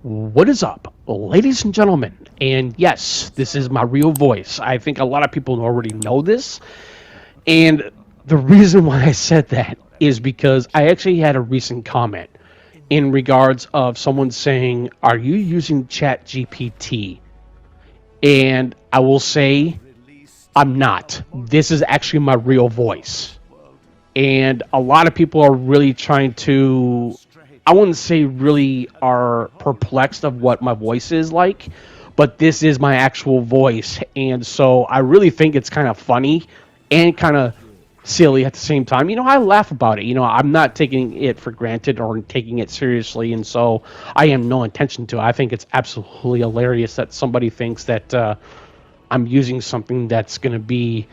What is up, ladies and gentlemen? And yes, this is my real voice. I think a lot of people already know this. And the reason why I said that is because I actually had a recent comment in regards of someone saying, "Are you using ChatGPT?" And I will say, I'm not. This is actually my real voice. And a lot of people are really trying to, I wouldn't say really are perplexed of what my voice is like, but this is my actual voice. And so I really think it's kind of funny and kind of silly at the same time. I laugh about it. I'm not taking it for granted or taking it seriously, and so I have no intention to. I think it's absolutely hilarious that somebody thinks that I'm using something that's going to be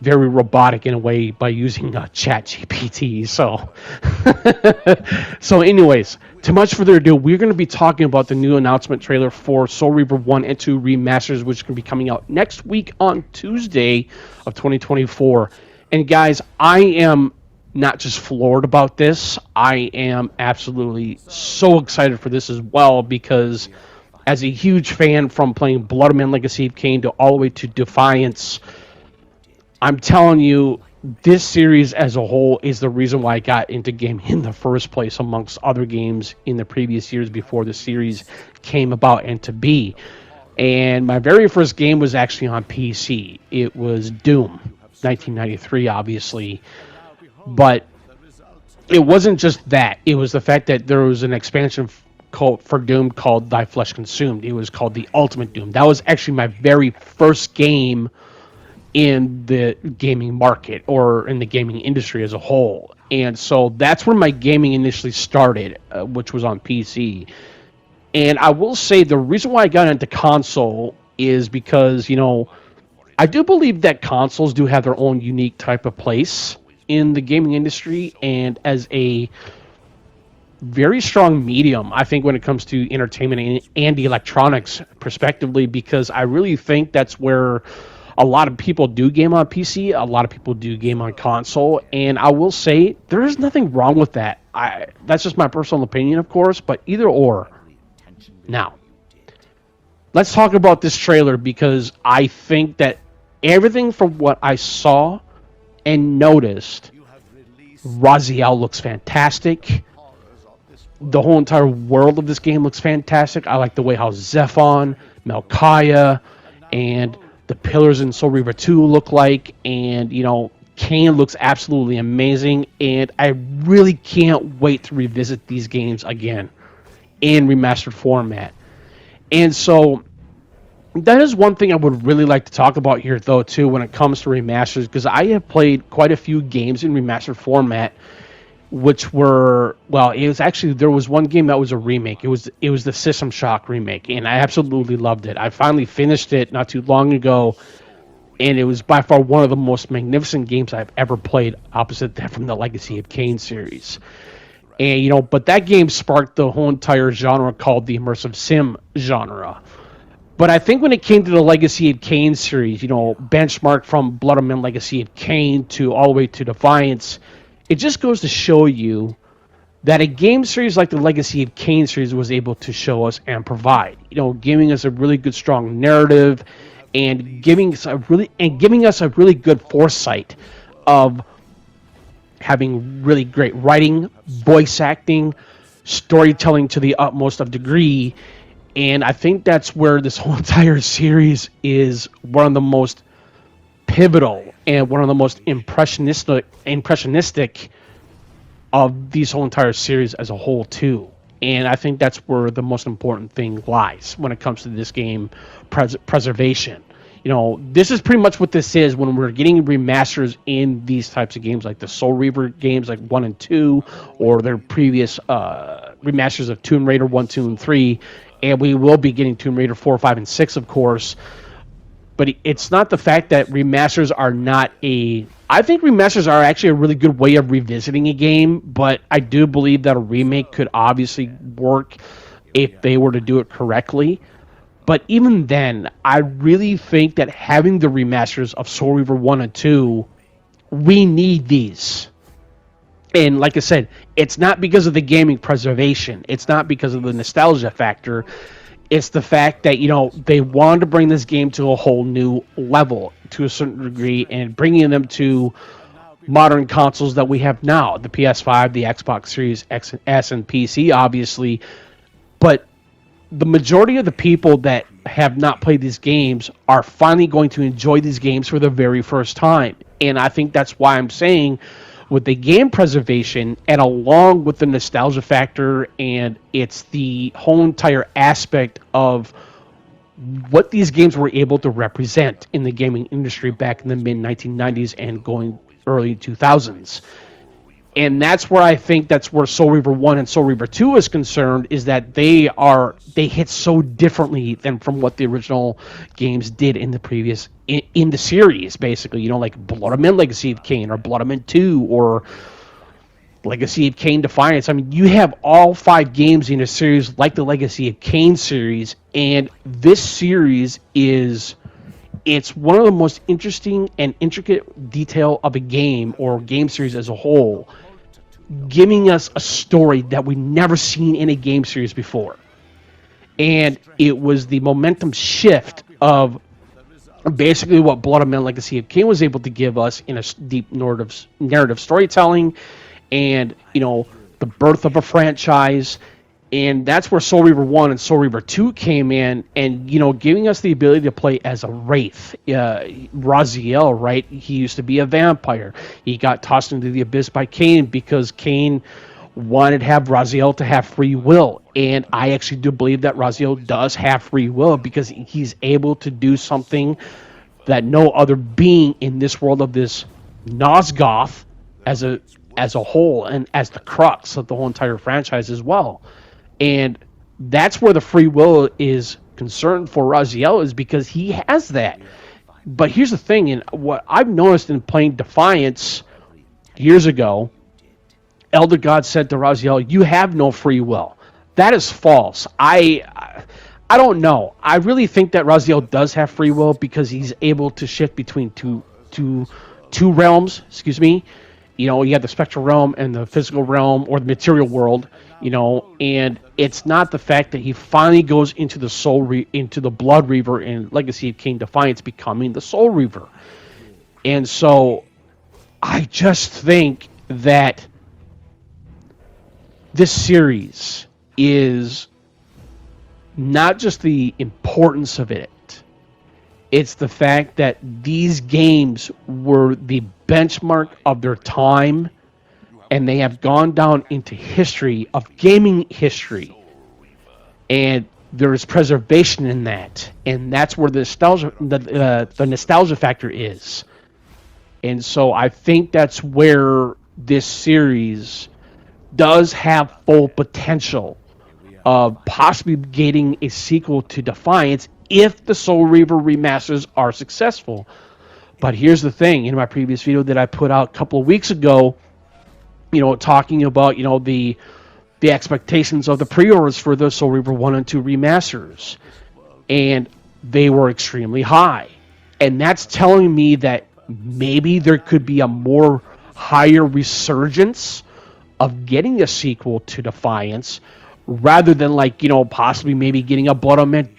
very robotic in a way by using chat gpt. So anyways, too much further ado, we're going to be talking about the new announcement trailer for Soul Reaver 1 and 2 remasters, which can be coming out next week on Tuesday of 2024. And guys, I am not just floored about this, I am absolutely so excited for this as well, because as a huge fan from playing Blood Legacy of Kain to all the way to Defiance, I'm telling you, this series as a whole is the reason why I got into gaming in the first place, amongst other games in the previous years before the series came about and to be. And my very first game was actually on PC. It was Doom, 1993, obviously. But it wasn't just that. It was the fact that there was an expansion for Doom called Thy Flesh Consumed. It was called the Ultimate Doom. That was actually my very first game in the gaming market or in the gaming industry as a whole. And so that's where my gaming initially started, which was on PC. And I will say the reason why I got into console is because, I do believe that consoles do have their own unique type of place in the gaming industry and as a very strong medium, I think, when it comes to entertainment and electronics, prospectively, because I really think that's where a lot of people do game on PC, a lot of people do game on console, and I will say there is nothing wrong with that. That's just my personal opinion, of course, but either or. Now, let's talk about this trailer, because I think that everything from what I saw and noticed, Raziel looks fantastic. The whole entire world of this game looks fantastic. I like the way how Zephon, Melchiah, and the pillars in Soul Reaver 2 look like. And, Kain looks absolutely amazing. And I really can't wait to revisit these games again in remastered format. And so that is one thing I would really like to talk about here, though, too, when it comes to remasters, because I have played quite a few games in remastered format, which were, well, it was actually, there was one game that was a remake. It was the System Shock remake, and I absolutely loved it. I finally finished it not too long ago, and it was by far one of the most magnificent games I've ever played, opposite that from the Legacy of Kain series. And, but that game sparked the whole entire genre called the immersive sim genre. But I think when it came to the Legacy of Kain series, benchmark from Blood and Legacy of Kain to all the way to Defiance, it just goes to show you that a game series like the Legacy of Kain series was able to show us and provide, giving us a really good, strong narrative, and giving us a really good foresight of having really great writing, voice acting, storytelling to the utmost of degree. And I think that's where this whole entire series is one of the most pivotal and one of the most impressionistic of these whole entire series as a whole too. And I think that's where the most important thing lies when it comes to this game preservation. This is pretty much what this is when we're getting remasters in these types of games, like the Soul Reaver games like 1 and 2, or their previous remasters of Tomb Raider 1, 2, and 3. And we will be getting Tomb Raider 4, 5, and 6, of course. But it's not the fact that remasters are not I think remasters are actually a really good way of revisiting a game, but I do believe that a remake could obviously work if they were to do it correctly. But even then, I really think that having the remasters of Soul Reaver 1 and 2, we need these. And like I said, it's not because of the gaming preservation. It's not because of the nostalgia factor. It's the fact that, they wanted to bring this game to a whole new level to a certain degree, and bringing them to modern consoles that we have now, the PS5, the Xbox Series X, S, and PC, obviously. But the majority of the people that have not played these games are finally going to enjoy these games for the very first time. And I think that's why I'm saying, with the game preservation and along with the nostalgia factor, and it's the whole entire aspect of what these games were able to represent in the gaming industry back in the mid 1990s and going early 2000s. And that's where I think that's where Soul Reaver 1 and Soul Reaver 2 is concerned, is that they hit so differently than from what the original games did in the previous in the series, basically. Like Blood Omen Legacy of Kain, or Blood Omen 2, or Legacy of Kain Defiance. I mean, you have all 5 games in a series like the Legacy of Kain series, and this series it's one of the most interesting and intricate detail of a game or game series as a whole, giving us a story that we've never seen in a game series before. And it was the momentum shift of basically what Blood Omen Legacy of Kain was able to give us in a deep narrative storytelling, and the birth of a franchise. And that's where Soul Reaver 1 and Soul Reaver 2 came in, and, giving us the ability to play as a wraith. Raziel, right? He used to be a vampire. He got tossed into the abyss by Kain because Kain wanted to have Raziel to have free will. And I actually do believe that Raziel does have free will, because he's able to do something that no other being in this world of this Nosgoth as a whole, and as the crux of the whole entire franchise as well. And that's where the free will is concerned for Raziel, is because he has that. But here's the thing, and what I've noticed in playing Defiance years ago, Elder God said to Raziel, "You have no free will." That is false. I don't know. I really think that Raziel does have free will, because he's able to shift between two realms. Excuse me. You have the spectral realm and the physical realm, or the material world. And it's not the fact that he finally goes into the into the Blood Reaver in Legacy of Kain Defiance, becoming the Soul Reaver. And so I just think that this series is not just the importance of it, it's the fact that these games were the benchmark of their time, and they have gone down into history of gaming history. And there is preservation in that, and that's where the nostalgia factor is. And so I think that's where this series does have full potential of possibly getting a sequel to Defiance if the Soul Reaver remasters are successful. But here's the thing: in my previous video that I put out a couple of weeks ago, talking about the expectations of the pre-orders for the Soul Reaver 1 and 2 remasters, and they were extremely high. And that's telling me that maybe there could be a more higher resurgence of getting a sequel to Defiance, rather than possibly maybe getting a Blood Omen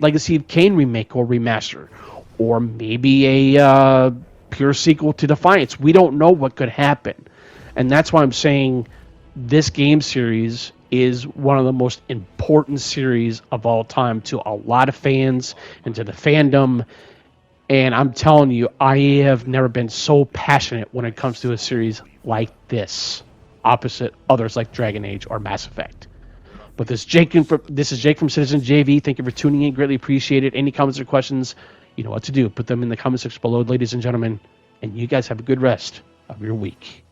Legacy of Kain remake or remaster, or maybe a pure sequel to Defiance. We don't know what could happen. And that's why I'm saying this game series is one of the most important series of all time to a lot of fans and to the fandom. And I'm telling you, I have never been so passionate when it comes to a series like this, opposite others like Dragon Age or Mass Effect. But this is Jake from Citizen JV. Thank you for tuning in. Greatly appreciate it. Any comments or questions, you know what to do. Put them in the comment section below, ladies and gentlemen. And you guys have a good rest of your week.